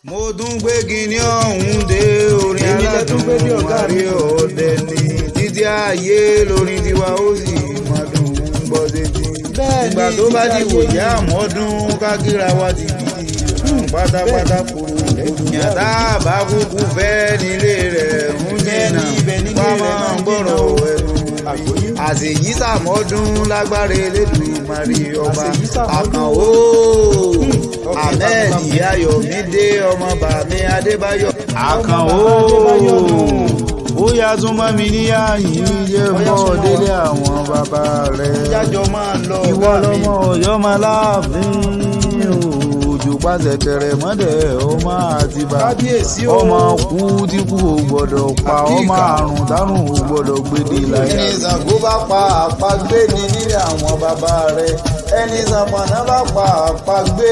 mo tún gbé kinní ọ̀hún dé orin aládùn àrí ọ̀dẹ ní títí ayé lórin tiwa ó sì máa dùn ún gbọ́ sétí. ìgbà tó bá ti wòye àmọ́dún kákíra wa ti gidi pátápátá kúrò yàtá bá kúkú fẹ́ nílé rẹ̀ ń jìnnà wá máa ń gbọ́rọ̀ ẹnu àṣèyí sàmọ́dún lágbára Elédùmarè ọba Àkànó Ahmed Ayọ̀mídé ọmọ bàmí Adébáyọ̀. Àkànó bóyá tún mọ́ mi ní àyìn jẹ́ bọ́ délé àwọn bàbá rẹ̀ ìwọ lọ́mọ Ọ̀yọ́ máa láàfin òjò pàṣẹ kẹrẹ mọ́dẹ̀ ọmọ àtibá ọmọ kú tí kú ò gbọ́dọ̀ pa ọmọ àrùn tárùn ò gbọ́dọ̀ gbédè láyà. ẹni Ṣàngó bá pa àpagbé ni nílé àwọn bàbá rẹ̀ ẹni Ṣàpọ̀nná bá pa àpagbé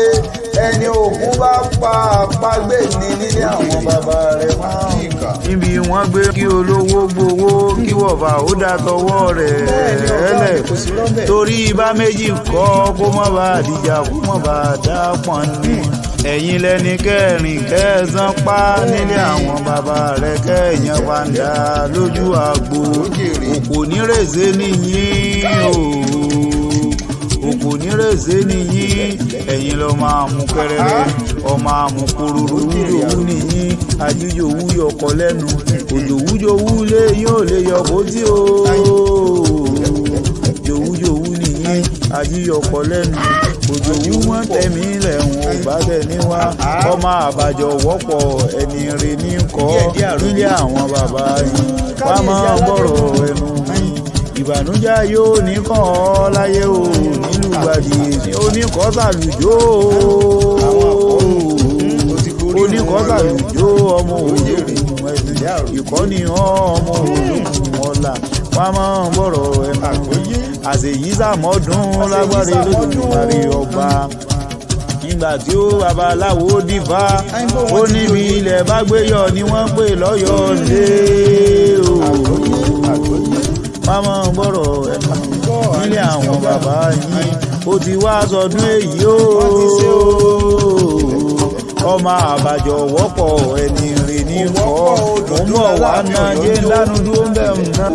ẹni Ògún bá pa àpagbé ni nílé àwọn bàbá rẹ̀ máa ń kà. níbi wọ́n gbé kí olówó gbowó kí wọ̀fà ó dá tọwọ́ rẹ̀ ẹlẹ̀ torí ibà méjì kọ́ kó má bàa dìjà kó má bàa dá pọ̀n ní. ẹ̀yin lẹ́ni kẹrin kẹsàn pa nílé àwọn bàbá rẹ̀ kẹ́yìn fàǹdà lójú àgbo òkò nírèsé nìyí òkò nírèsé nìyí ẹ̀yin lọ máa mú kẹrẹrẹ ọmọ àmukúrúrú yòówù nìyí ajíjòwú yọkọ lẹ́nu òjòwújòwú lé yóò lè yọkọ tí o jòwújòwú nìyí ajíyọkọ lẹ́nu òjòwú wọn tẹ̀mí lẹ́hùn bá tẹ̀ níwá ọmọ àbàjọ wọ́pọ̀ ẹni rè ní kọ́ nílé àwọn bàbá yìí wá máa gbọ́rọ̀ ẹnu mi ìbànújẹ́ yóò ní kàn ọ́ láyé o nílùú gbàdì oníkọ́sàlùjó oníkọ́sàlùjó ọmọ olókùn ẹ̀sìn ìkọ́ni ọmọ olókùn ọ̀la wá máa gbọ́rọ̀ ẹnu àṣèyí sàmọ́dún lágbára Elédùmarè ọba nígbà tí ó babaláwo dífá ó níbi ilẹ̀ bá gbé yọ ni wọ́n pè lọ́yọ̀ lé o máma gbọ́rọ̀ ẹnu nílé àwọn bàbá yìí ó ti wá sọdún èyí o ọmọ àbàjọ wọ́pọ̀ ẹni rè ní kọ́ mò ń bọ̀ wá náà jẹ́ ńlánu dúró ń bẹ̀ náà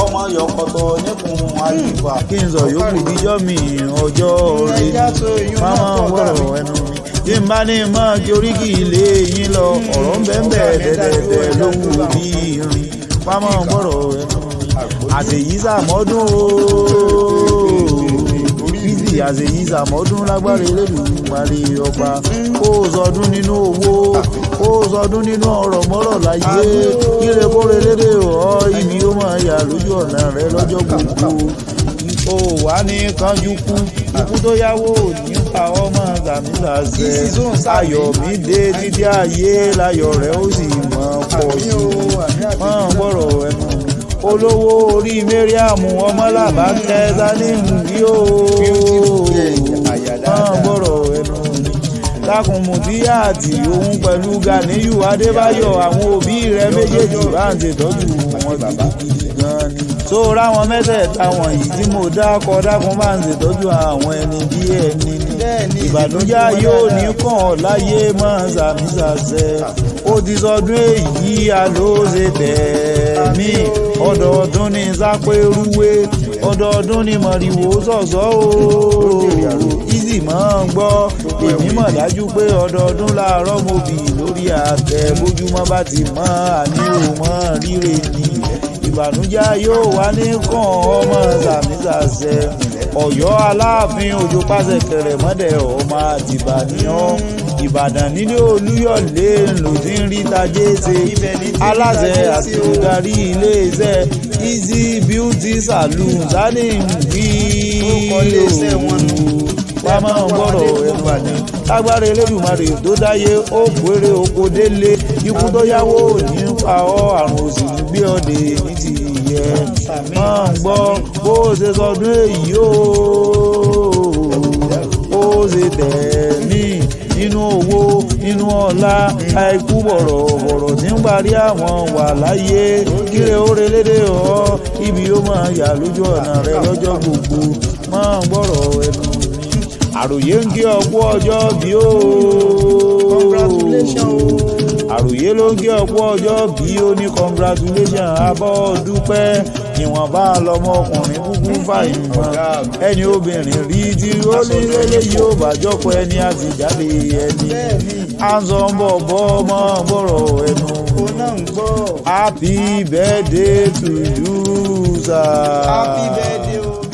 ọmọ yọkọtọ níkùn àyùbá kí n sọ yòókù díjọ́ mi ọjọ́ rẹ̀ máma gbọ́rọ̀ ẹnu mi tí n bá ní mọ́ kí oríkì ilé yín lọ ọ̀rọ̀ ń bẹ́ẹ̀ dẹ̀dẹ̀dẹ̀ ló wù bí irin máma gbọ́rọ̀ ẹnu mi àṣèyí sàmọ́dún bísí àṣèyí sàmọ́dún lágbára Elédùmarè ọba ó sọdún nínú owó ó sọdún nínú ọ̀rọ̀ mọ́rọ̀ láyé kíre kóre lédè ọ̀ ibi ó máa yà lójú ọ̀nà rẹ lọ́jọ́ gbogbo ó wà ní kánjú kú ikú tó yáwó nípa ọmọ gàmílàṣẹ Ayọ̀mídé títí ayé láyọ̀ rẹ̀ ó sì mọ̀ pọ̀ sí mọ́ gbọ́rọ̀ ẹnu olówó orí Mẹ́ríàmù ọmọlàbákẹ́ sálímù bí ó mọ́ gbọ́rọ̀ ẹnu lákùn Mùtíyàtì òun pẹ̀lú Gàníyù Adébáyọ̀ àwọn òbí rẹ̀ méjèèjì bá ń ṣètọ́jú wọn gidigidi gan ni. tó ráwọn mẹ́tẹ̀ẹ̀ta wọ̀nyí tí mo dákọ̀ dákun bá ń ṣètọ́jú àwọn ẹni bí ẹni ni. ìbànújẹ́ yóò ní kàn ọ́ láyé mọ́ sàmísàṣẹ ó ti sọdún èyí alóṣè tẹ̀mí ọdọọdún ní sápẹ́rúwé ọdọọdún ní mọ̀rìwò sọ̀sọ́ o ìsì máa ń gbọ́ èmi mọ̀ dájú pé ọdọọdún láàárọ̀ mo bì lórí àtẹ bójúmọ́ bá ti mọ́ àní ò mọ́ ríre ni ìbànújẹ́ yóò wá ní kàn ọmọ sàmísàṣẹ Ọ̀yọ́ Aláàfin òjò pàṣẹ kẹrẹ mọ́dẹ̀ ọmọ àtìbà níyàn Ìbàdàn nílé Olúyọ̀lé ló ti ń rí tajé ṣe aláṣẹ àti olùdarí iléeṣẹ́ Easy Beauty Saloon salim bí wàá máa ń gbọ́rọ̀ ẹnu àní lágbára Elédùmarè tó dáyé ó péré oko délé ikú tó yáwó ní pa ọ́ àrùn òsì ní gbé ọdẹ ní ti yẹ máa ń gbọ́ bó ṣe sọdún èyí ó ṣe tẹ̀mí nínú owó nínú ọlá àìkú bọ̀rọ̀bọ̀rọ̀ tí ń parí àwọn wà láyé kíre ó relédè ọ́ ibi ó máa yà lójú ọ̀nà rẹ lọ́jọ́ gbogbo máa ń gbọ́rọ̀ ẹnu mi àròyé ń gé ọgbọ́ ọjọ́ bí ó ló ń kí ọ̀pọ̀ ọjọ́ bí ó ní congratulation abọ́ dúpẹ́ ìwọ̀nba lọmọkùnrin kúkú fàyìmọ̀ ẹni obìnrin rí tí ó ní lélẹ̀ yóò bàjọ́pọ̀ ẹni àti jáde ẹni à ń sọ bọ̀bọ̀ ọmọ gbọ́rọ̀ ẹnu. Happy birthday to you, sir. Happy birthday.